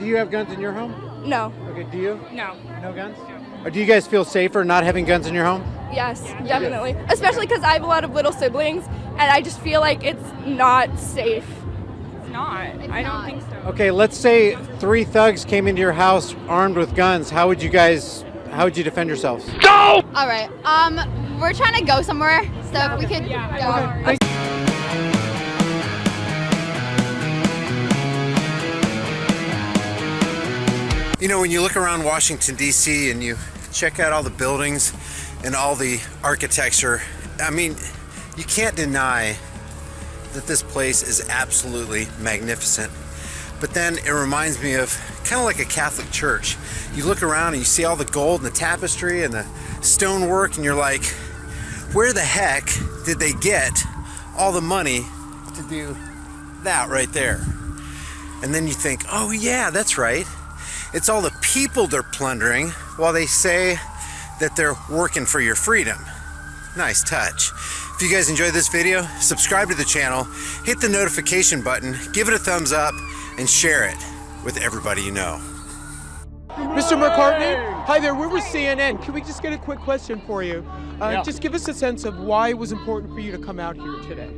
Do you have guns in your home? No. Okay, do you? No. No guns? Or do you guys feel safer not having guns in your home? Yes, definitely. Especially because I have a lot of little siblings, and I just feel like it's not safe. It's not. I don't think so. Okay, let's say 3 thugs came into your house armed with guns. How would you defend yourselves? All right. We're trying to go somewhere, so if we could go. You know, when you look around Washington, D.C. and you check out all the buildings and all the architecture, I mean, you can't deny that this place is absolutely magnificent. But then it reminds me of kind of like a Catholic church. You look around and you see all the gold and the tapestry and the stonework, and you're like, where the heck did they get all the money to do that right there? And then you think, oh yeah, that's right. It's all the people they're plundering while they say that they're working for your freedom. Nice touch. If you guys enjoyed this video, subscribe to the channel, hit the notification button, give it a thumbs up, and share it with everybody you know. Mr. McCartney, hi there, we're with CNN. Can we just get a quick question for you? Just give us a sense of why it was important for you to come out here today.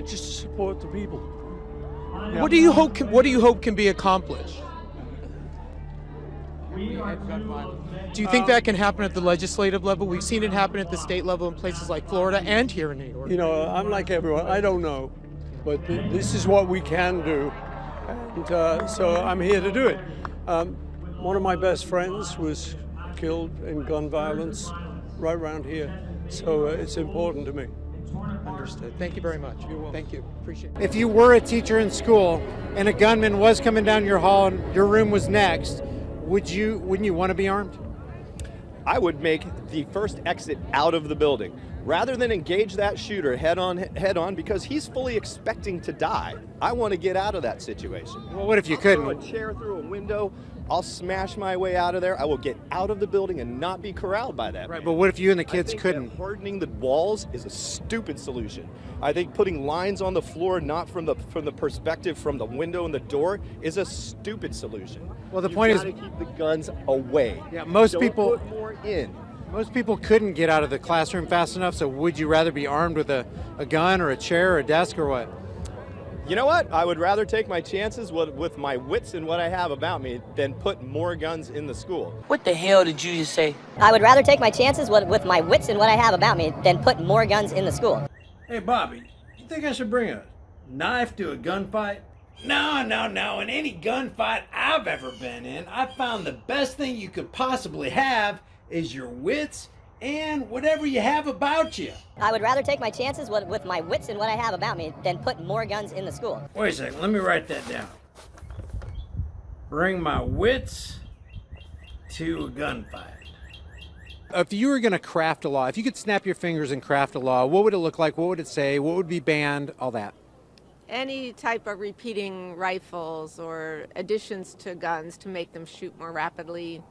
Just to support the people. What do you hope can be accomplished? Do you think that can happen at the legislative level? We've seen it happen at the state level in places like Florida and here in New York. You know, I'm like everyone. I don't know, but this is what we can do, and so I'm here to do it. One of my best friends was killed in gun violence right around here, so it's important to me. Understood. Thank you very much. Thank you. Appreciate it. If you were a teacher in school and a gunman was coming down your hall and your room was next, wouldn't you want to be armed? I would make the first exit out of the building rather than engage that shooter head on because he's fully expecting to die. I want to get out of that situation. Well, what if you couldn't? Throw a chair through a window. I'll smash my way out of there. I will get out of the building and not be corralled by that. Right, man. but what if you and the kids couldn't? Hardening the walls is a stupid solution. I think putting lines on the floor, not from the perspective from the window and the door, is a stupid solution. Well, the point is, you gotta keep the guns away. Yeah, most Don't people put more in. Most people couldn't get out of the classroom fast enough. So, would you rather be armed with a gun or a chair or a desk or what? You know what? I would rather take my chances with my wits and what I have about me than put more guns in the school. What the hell did you just say? I would rather take my chances with my wits and what I have about me than put more guns in the school. Hey, Bobby, you think I should bring a knife to a gunfight? No. In any gunfight I've ever been in, I found the best thing you could possibly have is your wits and whatever you have about you. I would rather take my chances with my wits and what I have about me than put more guns in the school. Wait a second, let me write that down. Bring my wits to a gunfight. If you were going to craft a law, if you could snap your fingers and craft a law, what would it look like? What would it say? What would be banned? All that. Any type of repeating rifles or additions to guns to make them shoot more rapidly.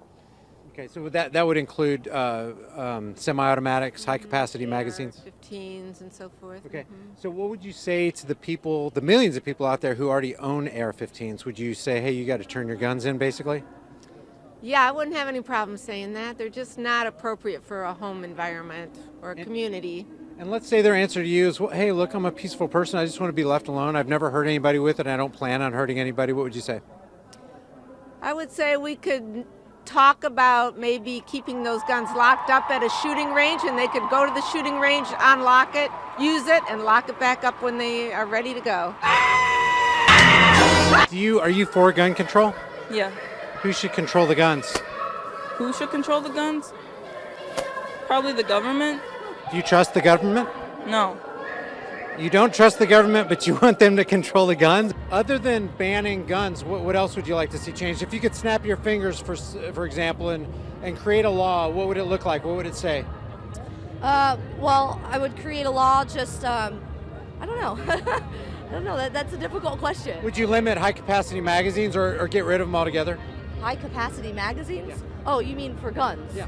Okay, so that would include semi-automatics, high-capacity magazines? 15s and so forth. Okay, so what would you say to the people, the millions of people out there who already own AR-15s? Would you say, hey, you got to turn your guns in, basically? Yeah, I wouldn't have any problem saying that. They're just not appropriate for a home environment or a community. And let's say their answer to you is, well, hey, look, I'm a peaceful person. I just want to be left alone. I've never hurt anybody with it. And I don't plan on hurting anybody. What would you say? I would say we could talk about maybe keeping those guns locked up at a shooting range, and they could go to the shooting range, unlock it, use it, and lock it back up when they are ready to go. Are you for gun control? Yeah. Who should control the guns? Who should control the guns? Probably the government. Do you trust the government? No. You don't trust the government, but you want them to control the guns? Other than banning guns, what else would you like to see changed? If you could snap your fingers, for example, and create a law, what would it look like? What would it say? Well, I would create a law just, I don't know. I don't know, that's a difficult question. Would you limit high-capacity magazines or get rid of them altogether? High-capacity magazines? Yeah. Oh, you mean for guns? Yeah.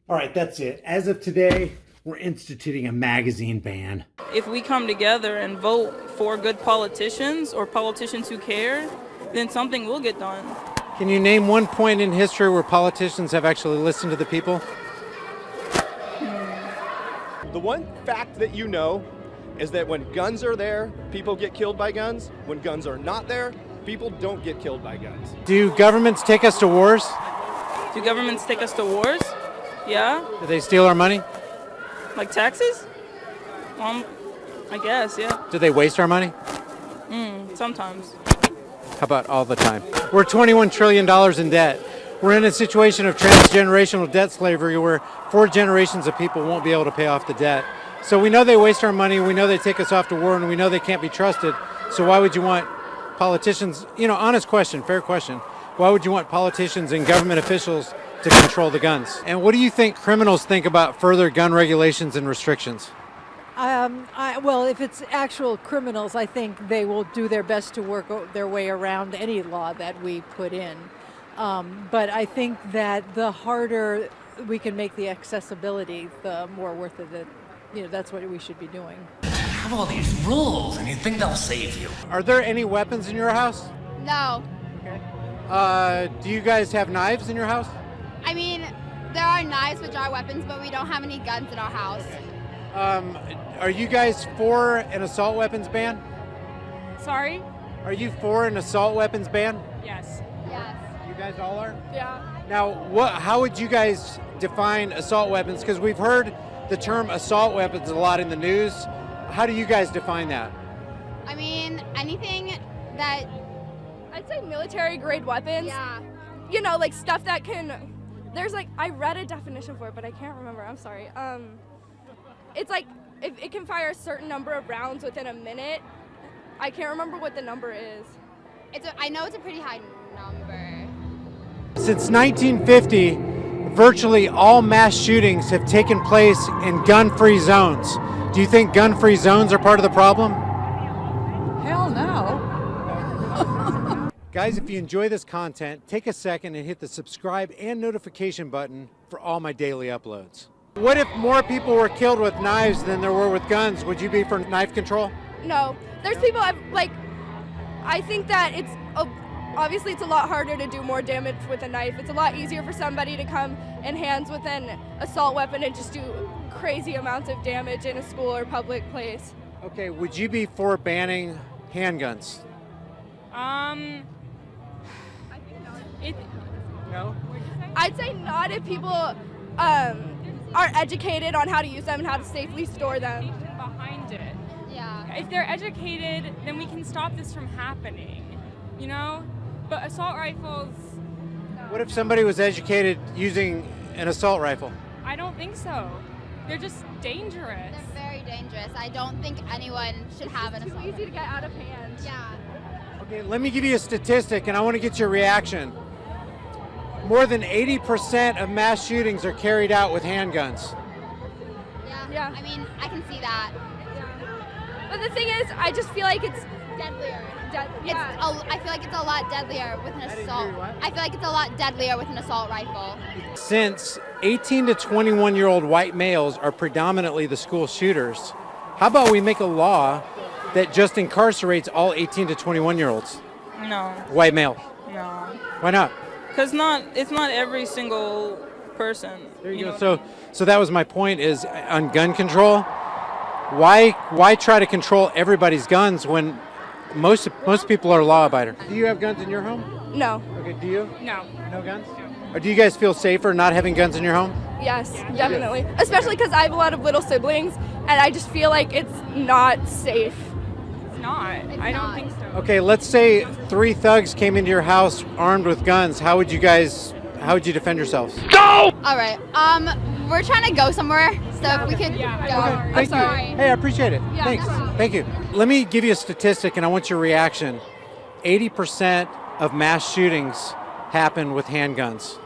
All right, that's it. As of today, we're instituting a magazine ban. If we come together and vote for good politicians or politicians who care, then something will get done. Can you name one point in history where politicians have actually listened to the people? The one fact that you know is that when guns are there, people get killed by guns. When guns are not there, people don't get killed by guns. Do governments take us to wars? Do governments take us to wars? Yeah. Do they steal our money? Like taxes? I guess, yeah. Do they waste our money? Sometimes. How about all the time? We're $21 trillion in debt. We're in a situation of transgenerational debt slavery where 4 generations of people won't be able to pay off the debt. So we know they waste our money, we know they take us off to war, and we know they can't be trusted. So why would you want politicians, honest question, fair question, why would you want politicians and government officials to control the guns? And what do you think criminals think about further gun regulations and restrictions? Well, if it's actual criminals, I think they will do their best to work their way around any law that we put in. But I think that the harder we can make the accessibility, the more worth it. That's what we should be doing. Have all these rules, and you think they'll save you? Are there any weapons in your house? No. Do you guys have knives in your house? I mean, there are knives which are weapons, but we don't have any guns in our house. Are you guys for an assault weapons ban? Sorry? Are you for an assault weapons ban? Yes. Yes. You guys all are? Yeah. Now, how would you guys define assault weapons? Because we've heard the term assault weapons a lot in the news. How do you guys define that? I mean, anything that... I'd say military grade weapons. Yeah. Like stuff that can, I read a definition for it, but I can't remember, I'm sorry. It's like, if it can fire a certain number of rounds within a minute. I can't remember what the number is. I know it's a pretty high number. Since 1950, virtually all mass shootings have taken place in gun-free zones. Do you think gun-free zones are part of the problem? Hell no. Guys, if you enjoy this content, take a second and hit the subscribe and notification button for all my daily uploads. What if more people were killed with knives than there were with guns? Would you be for knife control? No, there's people, I think that obviously it's a lot harder to do more damage with a knife. It's a lot easier for somebody to come in hands with an assault weapon and just do crazy amounts of damage in a school or public place. Okay, would you be for banning handguns? No? I'd say not if people are educated on how to use them and how to safely store them. Behind it. Yeah. If they're educated, then we can stop this from happening, But assault rifles... What if somebody was educated using an assault rifle? I don't think so. They're just dangerous. They're very dangerous. I don't think anyone should have an assault. It's too easy to get out of hand. Yeah. Okay, let me give you a statistic and I want to get your reaction. More than 80% of mass shootings are carried out with handguns. Yeah. I mean, I can see that. But the thing is, I just feel like it's Deadlier. yeah. I feel like it's a lot deadlier with an assault. I feel like it's a lot deadlier with an assault rifle. Since 18 to 21-year-old white males are predominantly the school shooters, how about we make a law that just incarcerates all 18 to 21-year-olds? No. White males. No. Why not? Because it's not every single person. There you go. So that was my point, is on gun control. Why try to control everybody's guns when most people are law abiders? Do you have guns in your home? No. Okay, do you? No. No guns? Or do you guys feel safer not having guns in your home? Yes, definitely. Especially because I have a lot of little siblings, and I just feel like it's not safe. It's not. I don't think so. Okay, let's say 3 thugs came into your house armed with guns. How would you defend yourselves? Go! All right. We're trying to go somewhere, so if we could go. Okay, I'm sorry. Hey, I appreciate it. Yeah, Thanks. no problem. Thank you. Let me give you a statistic, and I want your reaction. 80% of mass shootings happen with handguns.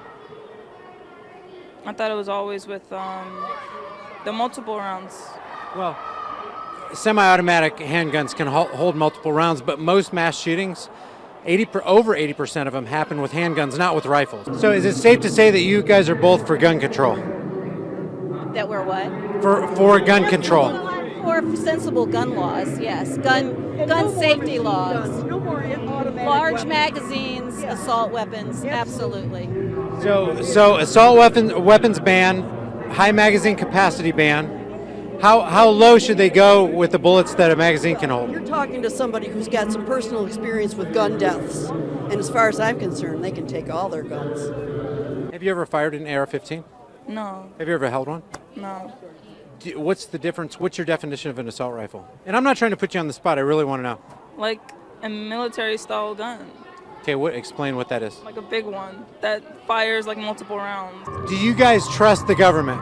I thought it was always with the multiple rounds. Well, semi-automatic handguns can hold multiple rounds, but most mass shootings, over 80% of them happen with handguns, not with rifles. So is it safe to say that you guys are both for gun control? That we're what? For gun control. For sensible gun laws, yes. Gun safety laws. No more automatic Large magazines, assault weapons, absolutely. So assault weapons ban, high magazine capacity ban. How low should they go with the bullets that a magazine can hold? You're talking to somebody who's got some personal experience with gun deaths. And as far as I'm concerned, they can take all their guns. Have you ever fired an AR-15? No. Have you ever held one? No. What's the difference? What's your definition of an assault rifle? And I'm not trying to put you on the spot. I really want to know. Like a military-style gun. Okay, explain what that is. Like a big one that fires like multiple rounds. Do you guys trust the government?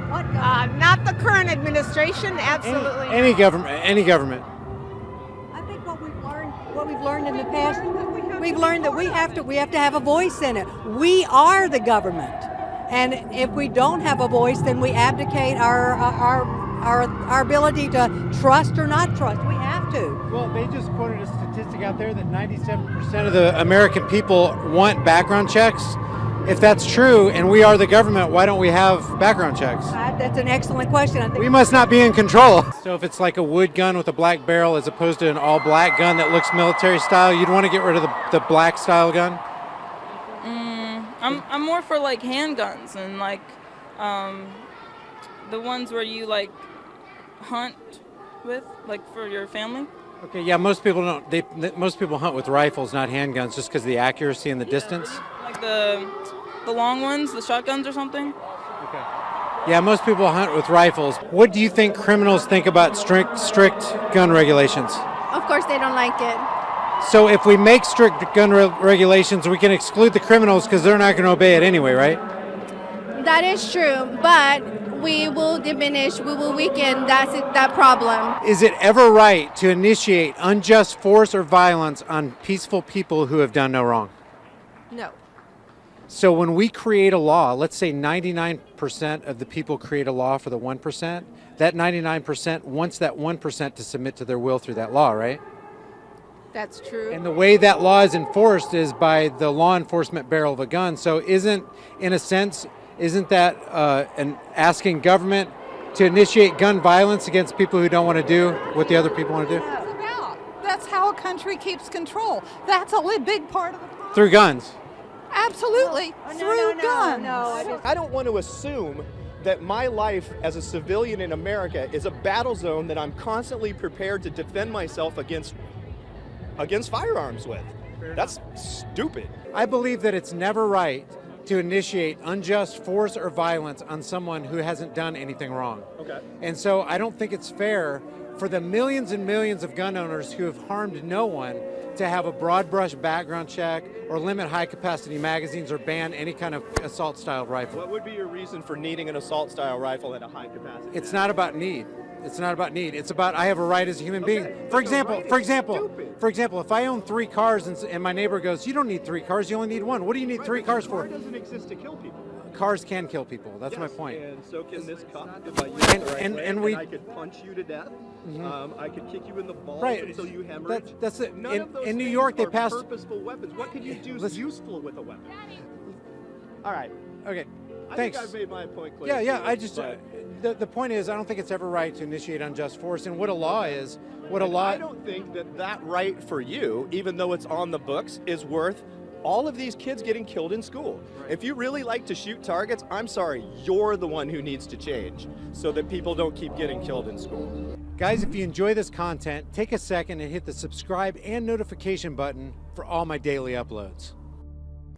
Not the current administration, absolutely. Any government. I think what we've learned in the past, we've learned that we have to have a voice in it. We are the government, and if we don't have a voice, then we abdicate our ability to trust or not trust. We have to. Well, they just quoted a statistic out there that 97% of the American people want background checks. If that's true, and we are the government, why don't we have background checks? That's an excellent question. I think we must not be in control. So if it's like a wood gun with a black barrel as opposed to an all-black gun that looks military style, you'd want to get rid of the black style gun? I'm more for like handguns and like the ones where you like hunt with, like for your family. Okay, yeah, most people don't. Most people hunt with rifles, not handguns, just because of the accuracy and the distance. Like the long ones, the shotguns or something. Okay. Yeah, most people hunt with rifles. What do you think criminals think about strict gun regulations? Of course, they don't like it. So if we make strict gun regulations, we can exclude the criminals because they're not going to obey it anyway, right? That is true, but we will weaken that problem. Is it ever right to initiate unjust force or violence on peaceful people who have done no wrong? No. So when we create a law, let's say 99% of the people create a law for the 1%, that 99% wants that 1% to submit to their will through that law, right? That's true. And the way that law is enforced is by the law enforcement barrel of a gun. So isn't that an asking government to initiate gun violence against people who don't want to do what the other people want to do? That's how a country keeps control. That's a big part of the problem. Through guns. Absolutely, through guns. I don't want to assume that my life as a civilian in America is a battle zone that I'm constantly prepared to defend myself against firearms with. That's stupid. I believe that it's never right to initiate unjust force or violence on someone who hasn't done anything wrong. Okay. And so I don't think it's fair for the millions and millions of gun owners who have harmed no one to have a broad brush background check or limit high capacity magazines or ban any kind of assault style rifle. What would be your reason for needing an assault style rifle at a high capacity? It's not about need. It's not about need. It's about I have a right as a human being. For example, if I own 3 cars and my neighbor goes, "You don't need 3 cars. You only need 1." What do you need 3 cars for? Car doesn't exist to kill people. Cars can kill people. That's my point. And so can this cup. If I use it the right way, I could punch you to death. I could kick you in the balls until you hemorrhage. That's it. None of those in New things York, they are passed purposeful weapons. What could you do useful with a weapon? All right. Okay. I Thanks. think I've made my point clear. Yeah. I just the point is, I don't think it's ever right to initiate unjust force. And what a law is, I don't think that right for you, even though it's on the books, is worth all of these kids getting killed in school. Right. If you really like to shoot targets, I'm sorry, you're the one who needs to change so that people don't keep getting killed in school. Guys, if you enjoy this content, take a second and hit the subscribe and notification button for all my daily uploads.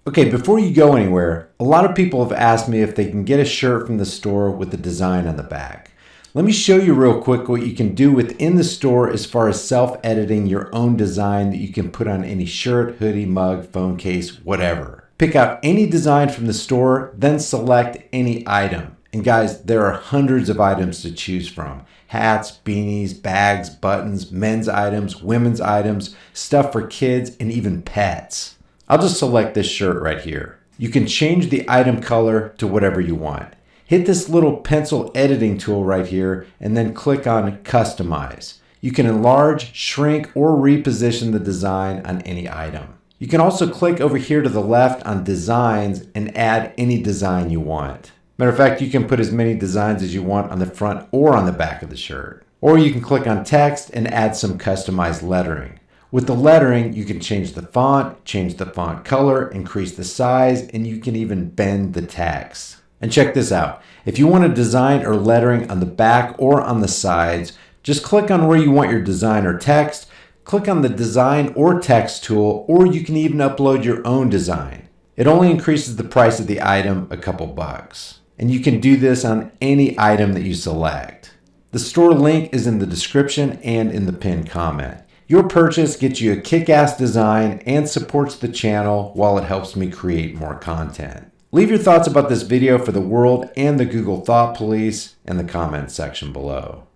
Okay, before you go anywhere, a lot of people have asked me if they can get a shirt from the store with the design on the back. Let me show you real quick what you can do within the store as far as self-editing your own design that you can put on any shirt, hoodie, mug, phone case, whatever. Pick out any design from the store, then select any item. And guys, there are hundreds of items to choose from. Hats, beanies, bags, buttons, men's items, women's items, stuff for kids, and even pets. I'll just select this shirt right here. You can change the item color to whatever you want. Hit this little pencil editing tool right here and then click on Customize. You can enlarge, shrink, or reposition the design on any item. You can also click over here to the left on Designs and add any design you want. Matter of fact, you can put as many designs as you want on the front or on the back of the shirt. Or you can click on Text and add some customized lettering. With the lettering, you can change the font color, increase the size, and you can even bend the text. And check this out. If you want a design or lettering on the back or on the sides, just click on where you want your design or text, click on the design or text tool, or you can even upload your own design. It only increases the price of the item a couple bucks. And you can do this on any item that you select. The store link is in the description and in the pinned comment. Your purchase gets you a kick-ass design and supports the channel while it helps me create more content. Leave your thoughts about this video for the world and the Google Thought Police in the comments section below.